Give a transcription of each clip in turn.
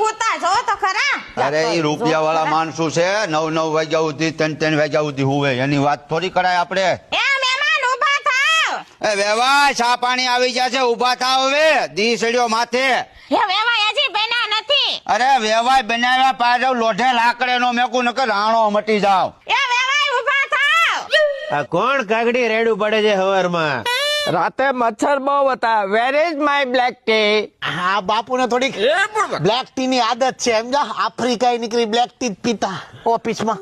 હોતા જો તો ખરા. અરે એ રૂપિયા વાળા માણસો છે 9 વાગ્યા સુધી 3 વાગ્યા સુધી હુવે એની વાત થોડી કરાય આપણે. એ મહેમાન ઊભા થાવ. એ વેવાય ચા પાણી આવી ગયા છે ઉભા થાવ હવે દી સડ્યો માથે. એ વેવાય હજી બન્યા નથી. અરે વેવાય બનાવ્યા પાછળ લોઢે લાકડે નો મેકું નકર રાણો મટી જાવ. એ વેવાય ઊભા થાવ. આ કોણ કાગડી રેડું પડે છે હવારમાં? રાતે મચ્છર બહુ હતા. Where is my black tea? હા બાપુ ને થોડીક બ્લેક ટી ની આદત છે સમજા. આફ્રિકાએ નીકળી બ્લેક ટી પીતા ઓફિસમાં.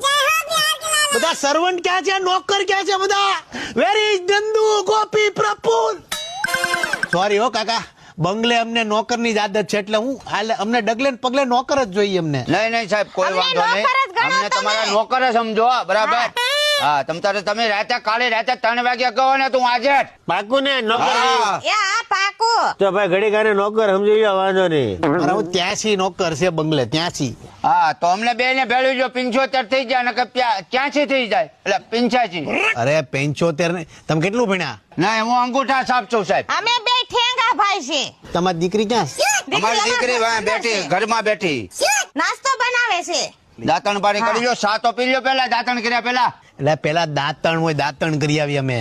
બધા સર્વન્ટ ક્યાં છે, નોકર ક્યાં છે બધા? Where is Nandu, Gopi, Praful? Sorry હો કાકા, બંગલે અમને નોકર ની જ આદત છે એટલે હું અમને ડગલે ને પગલે નોકર જ જોઈએ અમને. નહીં સાહેબ કોઈ અમને વાંધો નહીં. નોકર જ ગણો અમને તમે. તમારા નોકર જ સમજો બરાબર. હા તમે રાતે કાલે રાતે 3 વાગ્યા કહો ને તું આજે જ. પાકું ને નોકર? હા. એ આ પાકું. તો ભાઈ ઘડી કાને નોકર સમજી ગયો, વાંધો નહીં. મારા હું 83 નોકર છે બંગલે 83. હા તો અમને બે ને ભેળવી જો 75 થઈ જાય ને 85 થઈ જાય એટલે 85. અરે 75 ને તમે કેટલું ભણ્યા? ના હું અંગૂઠા સાફ છું સાહેબ. અમે બે ઠેંગા ભાઈ છે. તમારી દીકરી ક્યાં છે? અમારી દીકરી બેઠી ઘરમાં બેઠી નાસ્તો બનાવે છે. દાંતણ પાણી કરી લો સા તો પી લો પેલા દાંતણ કર્યા પેલા. એટલે પેલા દાંતણ હોય દાંતણ કરી આવી અમે.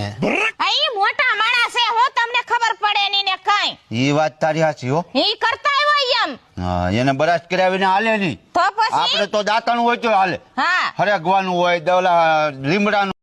આ ઈ મોટા માણસ છે હો, તમને ખબર પડે ની ને કઈ. એ વાત તારી સાચી હો. ઈ કરતા હોય એમ. હા એને બરાશ કરાવીને હાલે નહીં. તો પછી આપણે તો દાંતણ હોય તો હાલે. હા હરગવાનું હોય દોલા લીમડાનું